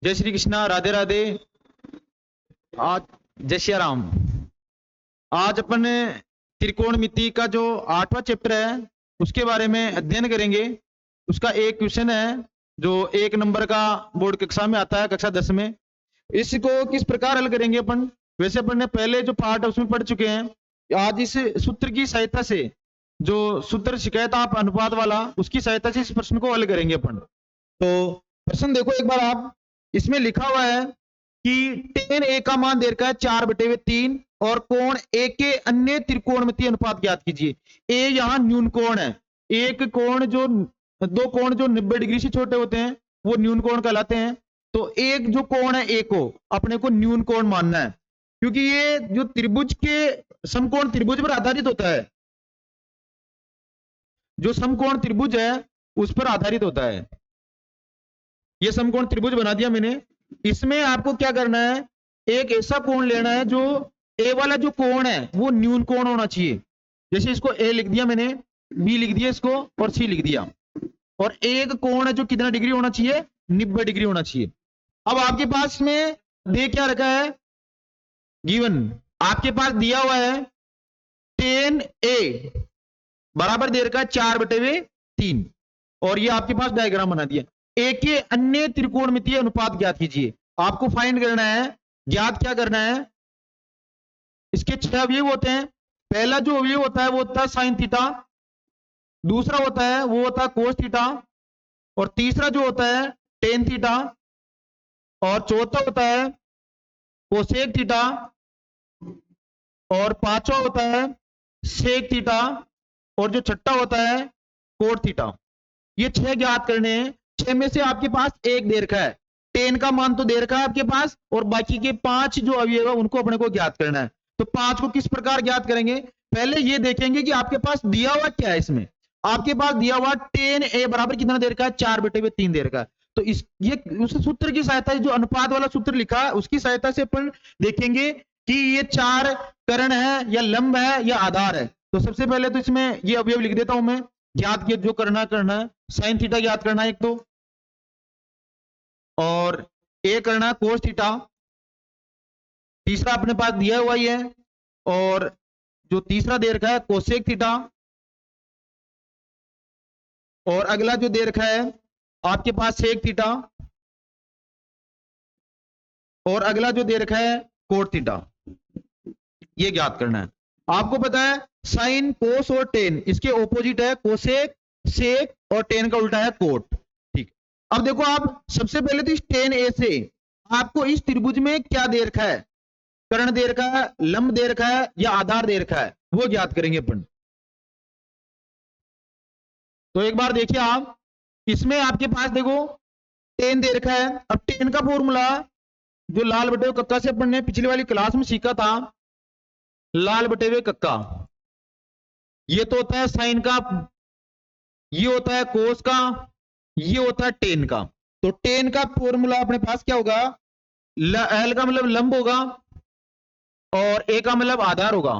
जय श्री कृष्णा, राधे राधे। आज जय श्री राम। आज अपन त्रिकोणमिति का जो 8वां चैप्टर है उसके बारे में अध्ययन करेंगे। उसका एक क्वेश्चन है जो 1 नंबर का बोर्ड कक्षा में आता है, कक्षा 10 में। इसको किस प्रकार हल करेंगे अपन? वैसे अपन ने पहले जो पार्ट है उसमें पढ़ चुके हैं। आज इस सूत्र की सहायता से, जो सूत्र शिकायत आप अनुपात वाला, उसकी सहायता से इस प्रश्न को हल करेंगे अपन। तो प्रश्न देखो एक बार आप, इसमें लिखा हुआ है कि tan a का मान दे रखा है 4/3 और कोण a के अन्य त्रिकोणमितीय अनुपात ज्ञात कीजिए। a यहां न्यून कोण है। एक कोण जो, दो कोण जो 90 डिग्री से छोटे होते हैं वो न्यून कोण कहलाते हैं। तो एक जो कोण है a को अपने को न्यून कोण मानना है, क्योंकि ये जो त्रिभुज के समकोण त्रिभुज पर आधारित होता है। जो समकोण त्रिभुज है उस पर आधारित होता है। ये समकोण त्रिभुज बना दिया मैंने। इसमें आपको क्या करना है, एक ऐसा कोण लेना है जो ए वाला जो कोण है वो न्यून कोण होना चाहिए। जैसे इसको ए लिख दिया मैंने, बी लिख दिया इसको और सी लिख दिया। और एक कोण है जो कितना डिग्री होना चाहिए, 90 डिग्री होना चाहिए। अब आपके पास में दे क्या रखा है, गिवन आपके पास दिया हुआ है tan a बराबर दे रखा है 4/3 और ये आपके पास डायग्राम बना दिया। ए के अन्य त्रिकोणमितीय अनुपात ज्ञात कीजिए। आपको फाइंड करना है, ज्ञात क्या करना है, इसके 6 अवयव होते हैं। पहला जो अवयव होता है वो होता है साइन थीटा, दूसरा होता है वो होता है कोस थीटा, और तीसरा जो होता है टेन थीटा, और चौथा होता है कोसेक थीटा, और पांचवा होता है सेक थीटा, और जो छठा होता है कोट थीटा। ये 6 ज्ञात करने हैं। 6 में से आपके पास एक दे रखा है, टेन का मान तो दे रखा है आपके पास, और बाकी के 5 जो अवयव है उनको अपने को ज्ञात करना है। तो 5 को किस प्रकार ज्ञात करेंगे, पहले ये देखेंगे कि आपके पास दिया हुआ क्या है। इसमें आपके पास दिया हुआ tan a बराबर कितना दे रखा है, 4/3 दे रखा है। तो इस ये उस सूत्र की सहायता से, जो अनुपात वाला सूत्र लिखा है उसकी सहायता से अपन देखेंगे कि ये 4 कर्ण है या लंब है या आधार है। तो सबसे पहले तो इसमें ये अवयव लिख देता हूं मैं, ज्ञात जो करना है। साइन थीटा ज्ञात करना है एक तो, और ए करना है कोस थीटा, तीसरा अपने पास दिया हुआ ही है, और जो तीसरा दे रखा है कोसेक थीटा, और अगला जो दे रखा है आपके पास सेक थीटा, और अगला जो दे रखा है कोट थीटा। ये ज्ञात करना है। आपको पता है साइन, कोस और टेन इसके ऑपोजिट है कोसेक, सेक, और टेन का उल्टा है कोट। ठीक, अब देखो आप सबसे पहले तो इस टेन ए से आपको इस त्रिभुज में क्या दे रखा है, कर्ण दे रखा है, लंब दे रखा है या आधार दे रखा है, वो ज्ञात करेंगे अपन। तो एक बार देखिए आप, इसमें आपके पास देखो टेन दे रखा है। अब टेन का फॉर्मूला जो लाल बटे कक्का से अपन ने पिछली वाली क्लास में सीखा था, लाल बटे हुए कक्का, ये तो होता है साइन का, ये होता है कोस का, ये होता है टेन का। तो टेन का फॉर्मूला अपने पास क्या होगा, एल का मतलब लंब होगा और ए का मतलब आधार होगा।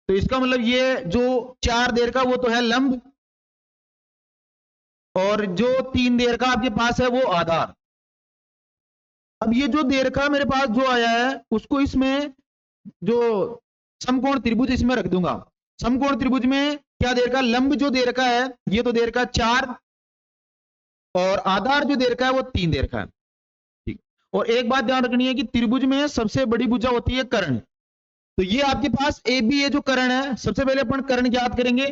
तो इसका मतलब ये जो 4 देर का वो तो है लंब, और जो 3 देर का आपके पास है वो आधार। अब ये जो देर का मेरे पास जो आया है उसको इसमें जो समकोण त्रिभुज इसमें रख दूंगा। समकोण त्रिभुज में क्या दे रखा, लंब जो दे रखा है ये तो दे रखा 4, और आधार जो दे रखा है वो 3 दे रखा है। ठीक, और एक बात ध्यान रखनी है कि त्रिभुज में सबसे बड़ी भुजा होती है कर्ण। तो ये आपके पास ए बी ये जो कर्ण है, सबसे पहले अपन कर्ण ज्ञात करेंगे,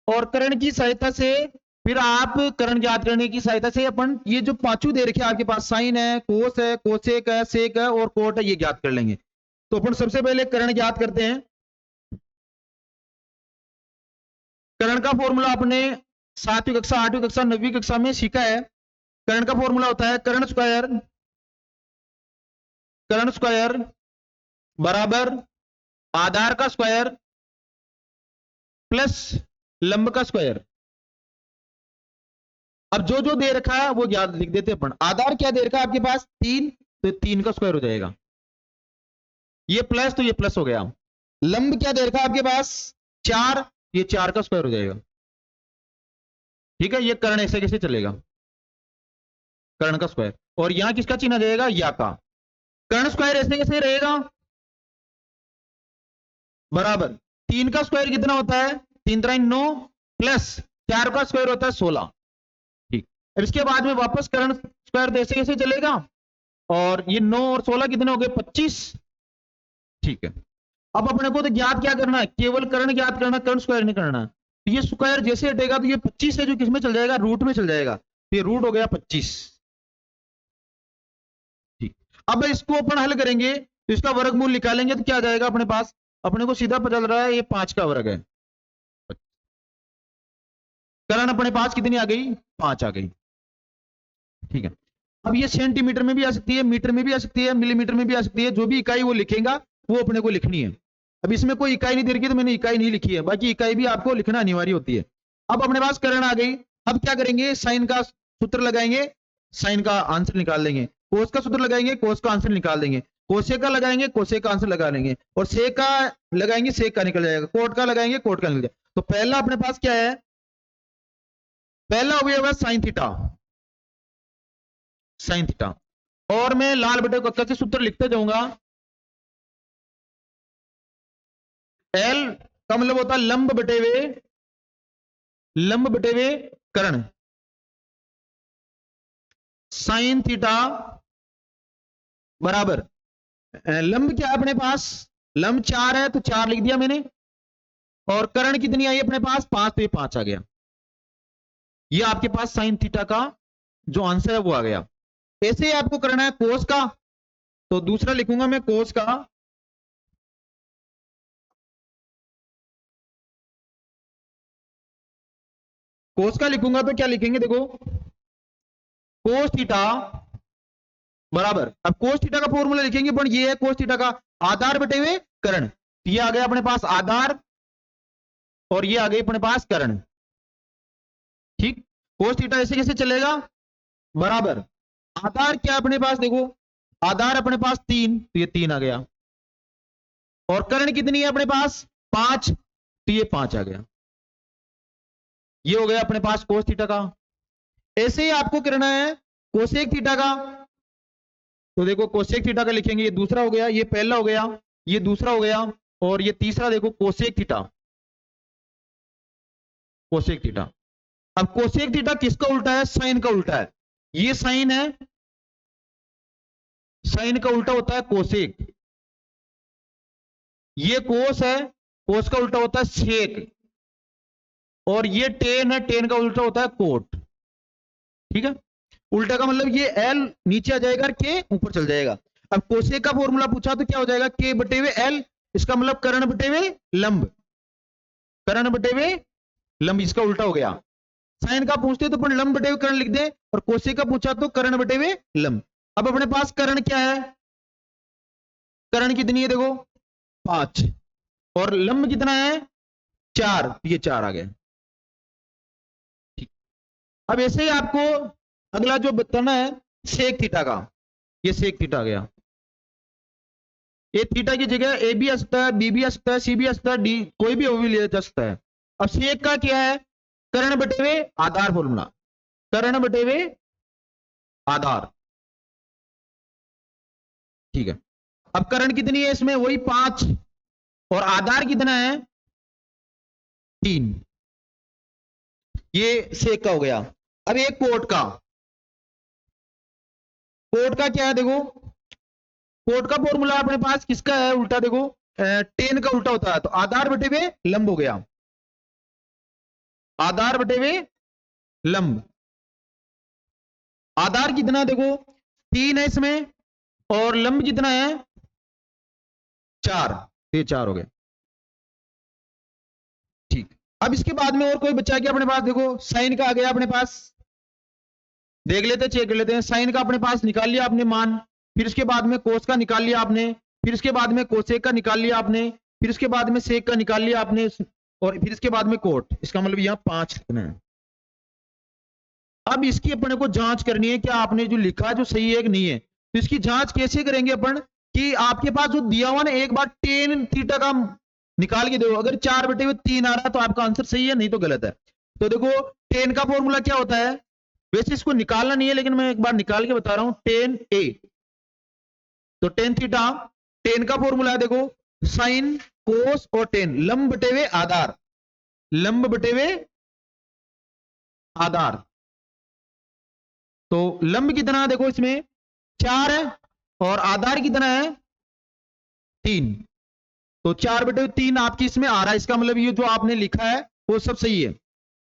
और कर्ण की सहायता से फिर आप कर्ण ज्ञात करने की सहायता से अपन ये जो पांचों दे रखे आपके पास, साइन है, कोस है, कोसेक है, सेक है और कोट है, ये ज्ञात कर लेंगे। तो अपन सबसे पहले कर्ण ज्ञात करते हैं। कर्ण का फॉर्मूला आपने 7वीं कक्षा, 8वीं कक्षा, 9वीं कक्षा में सीखा है। कर्ण का फॉर्मूला होता है कर्ण स्क्वायर बराबर आधार का स्क्वायर प्लस लंब का स्क्वायर। अब जो जो दे रखा है वो ज्ञात लिख देते हैं अपन। आधार क्या दे रखा है आपके पास 3, तो 3 का स्क्वायर हो जाएगा, ये प्लस तो ये प्लस हो गया। लंब क्या दे रखा है आपके पास 4, ये 4 का स्क्वायर हो जाएगा। ठीक है, ये कर्ण ऐसे कैसे चलेगा, कर्ण का स्क्वायर। और यहां किसका चिन्ह आ जाएगा, या का। कर्ण स्क्वायर ऐसे कैसे रहेगा, बराबर 3 का स्क्वायर कितना होता है, 3×9 प्लस 4 का स्क्वायर होता है 16। ठीक, अब इसके बाद में वापस कर्ण स्क्वायर तो ऐसे कैसे चलेगा, और ये 9 और 16 कितने हो गए, 25। ठीक है, अब अपने को तो ज्ञात क्या करना है, केवल कर्ण ज्ञात करना, कर्ण स्क्वायर नहीं करना। तो ये स्क्वायर जैसे हटेगा तो ये 25 है जो किसमें चल जाएगा, रूट में चल जाएगा, तो ये रूट हो गया 25। ठीक, अब इसको अपन हल करेंगे तो इसका वर्गमूल निकालेंगे तो क्या आ जाएगा अपने पास, अपने को सीधा पता चल रहा है ये 5 का वर्ग है। कर्ण अपने पास कितनी आ गई, 5 आ गई। ठीक है, अब ये सेंटीमीटर में भी आ सकती है, मीटर में भी आ सकती है, मिलीमीटर में भी आ सकती है, जो भी इकाई वो लिखेगा वो अपने को लिखनी है। अब इसमें कोई इकाई नहीं दे रखी तो मैंने इकाई नहीं लिखी है, बाकी इकाई भी आपको लिखना अनिवार्य होती है। अब अपने पास कर्ण आ गई, अब क्या करेंगे, साइन का सूत्र लगाएंगे, साइन का आंसर निकाल लेंगे, कोस का सूत्र लगाएंगे, कोस का आंसर निकाल देंगे, कोसे का लगाएंगे, कोसे का आंसर लगा लेंगे, और सेक का लगाएंगे, सेक का निकल जाएगा, कोट का लगाएंगे, कोट का निकल जाएगा। तो पहला अपने पास क्या है, पहला अवयव है साइन थीटा, साइन थीटा। और मैं लाल बटे कक्का से सूत्र लिखते जाऊंगा, एल का मतलब होता है लंब बटे वे कर्ण, साइन थीटा बराबर लंब क्या है अपने पास, लंब 4 है तो 4 लिख दिया मैंने, और कर्ण कितनी आई अपने पास 5, तो ये 5 आ गया। ये आपके पास साइन थीटा का जो आंसर है वो आ गया। ऐसे ही आपको करना है कोस का, तो दूसरा लिखूंगा मैं कोस का, कोस का लिखूंगा तो क्या लिखेंगे, देखो कोस थीटा बराबर, अब कोस थीटा का फॉर्मूला लिखेंगे, पर ये है कोस थीटा का आधार बटे हुए कर्ण, ये आ गया अपने पास आधार, और ये आ गई अपने पास कर्ण। ठीक, कोस थीटा ऐसे कैसे चलेगा, बराबर आधार क्या अपने पास, देखो आधार अपने पास 3, तो ये 3 आ गया, और कर्ण कितनी है अपने पास 5, तो ये 5 आ गया। ये हो गया अपने पास कोस थीटा का। ऐसे ही आपको करना है कोसेक थीटा का, तो देखो कोसेक थीटा का लिखेंगे, ये दूसरा हो गया, ये पहला हो गया, ये दूसरा हो गया, और ये तीसरा देखो कोसेक थीटा, कोसेक थीटा। अब कोसेक थीटा किसका उल्टा है, साइन का उल्टा है, ये साइन है, साइन का उल्टा होता है कोसेक, ये कोस है, कोस का उल्टा होता है सेक, और ये टेन है, टेन का उल्टा होता है कोट। ठीक है, उल्टा का मतलब ये एल नीचे आ जाएगा और के ऊपर चल जाएगा। अब कोसेक का फॉर्मूला पूछा तो क्या हो जाएगा, के बटे हुए एल, इसका मतलब कर्ण बटे हुए लंब, कर्ण बटे हुए लंब, इसका उल्टा हो गया। साइन का पूछते तो अपन लंब बटे हुए कर्ण लिख दे, और कोसेक का पूछा तो कर्ण बटे हुए लंब। अब अपने पास कर्ण क्या है, कर्ण कितनी है देखो 5, और लंब कितना है 4, ये 4 आ गया। ठीक, अब ऐसे ही आपको अगला जो बताना है सेक थीटा का, ये सेक थीटा आ गया, ए थीटा की जगह ए भी आ सकता है, बी भी आ सकता है, सी भी आ सकता है, डी कोई भी भी लिया जा सकता है। अब सेक का क्या है, कर्ण बटे हुए आधार फॉर्मूला, कर्ण बटे हुए आधार। ठीक है, अब कर्ण कितनी है इसमें, वही 5, और आधार कितना है 3, ये सेक का हो गया। अब एक कोट का, कोट का क्या है देखो, कोट का फॉर्मूला अपने पास किसका है उल्टा, देखो टेन का उल्टा होता है, तो आधार बटे हुए लंब हो गया, आधार बटे हुए लंब। आधार कितना देखो 3 है इसमें, और लंब कितना है 4, ये 4 हो गए। ठीक, अब इसके बाद में और कोई बच्चा क्या अपने पास, देखो साइन का आ गया अपने पास, देख लेते चेक कर लेते हैं। साइन का अपने पास निकाल लिया आपने मान, फिर उसके बाद में कोस का निकाल लिया आपने, फिर उसके बाद में कोसेक का निकाल लिया आपने, फिर उसके बाद में सेक का निकाल लिया आपने, और फिर इसके बाद में कोट, इसका मतलब यहां 5 लिखना है। अब इसकी अपने को जांच करनी है कि आपने जो लिखा जो सही है कि नहीं है। तो इसकी जांच कैसे करेंगे अपन, कि आपके पास जो दिया हुआ ना, एक बार टेन थीटा का निकाल के देखो, अगर 4 बटे हुए 3 आ रहा है तो आपका आंसर सही है, नहीं तो गलत है। तो देखो टेन का फॉर्मूला क्या होता है, वैसे इसको निकालना नहीं है, लेकिन मैं एक बार निकाल के बता रहा हूं। टेन ए, तो टेन थीटा, टेन का फॉर्मूला है देखो, साइन कोस और टेन, लंब बटे हुए आधार, लंब बटे हुए आधार। तो लंब कितना है देखो इसमें 4 है, और आधार कितना है 3, तो 4/3 आपकी इसमें आ रहा है। इसका मतलब ये जो आपने लिखा है वो सब सही है।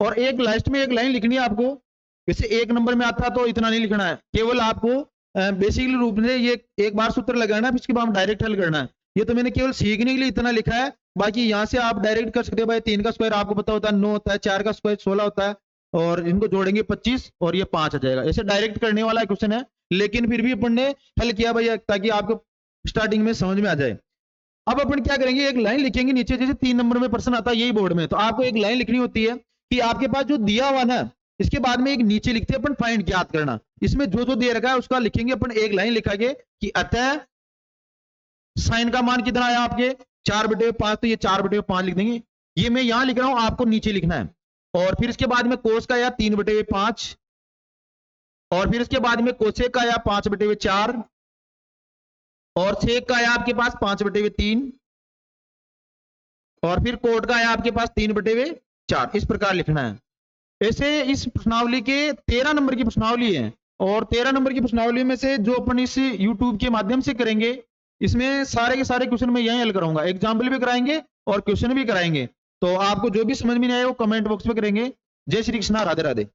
और एक लास्ट में एक लाइन लिखनी है आपको, वैसे एक नंबर में आता तो इतना नहीं लिखना है, केवल आपको बेसिकली रूप से ये एक बार सूत्र लगाना है, इसके बाद डायरेक्ट हल करना है। ये तो मैंने केवल सीखने के लिए इतना लिखा है, बाकी यहाँ से आप डायरेक्ट कर सकते हो। भाई 3 का स्क्वायर आपको पता होता है 9 होता है, 4 का स्क्वायर 16 होता है, और इनको जोड़ेंगे 25 और ये 5 आ जाएगा। ऐसे डायरेक्ट करने वाला क्वेश्चन है, लेकिन फिर भी अपन ने हल किया भैया ताकि आपको स्टार्टिंग में समझ में आ जाए। अब अपन क्या करेंगे, एक लाइन लिखेंगे नीचे, जैसे 3 नंबर में प्रश्न आता है यही बोर्ड में, तो आपको एक लाइन लिखनी होती है कि आपके पास जो दिया हुआ ना, इसके बाद में एक नीचे लिखते हैं अपन फाइंड ज्ञात करना। इसमें जो जो दे रखा है उसका लिखेंगे अपन, एक लाइन लिखाएंगे कि अतः साइन का मान कितना आया आपके 4/5, तो ये 4/5 लिख देंगे। ये मैं यहां लिख रहा हूं, आपको नीचे लिखना है। और फिर इसके बाद में कोस का आया 3/5, और फिर इसके बाद में कोसेक का आया 5/4, और सेक का आया आपके पास 5/3, और फिर कोट का आया आपके पास 3/4। इस प्रकार लिखना है। ऐसे इस प्रश्नावली के 13 नंबर की प्रश्नावली है, और 13 नंबर की प्रश्नावली में से जो अपन इस YouTube के माध्यम से करेंगे, इसमें सारे के सारे क्वेश्चन मैं यही हल कराऊंगा, एग्जाम्पल भी कराएंगे और क्वेश्चन भी कराएंगे। तो आपको जो भी समझ में नहीं आए वो कमेंट बॉक्स में करेंगे। जय श्री कृष्णा, राधे राधे।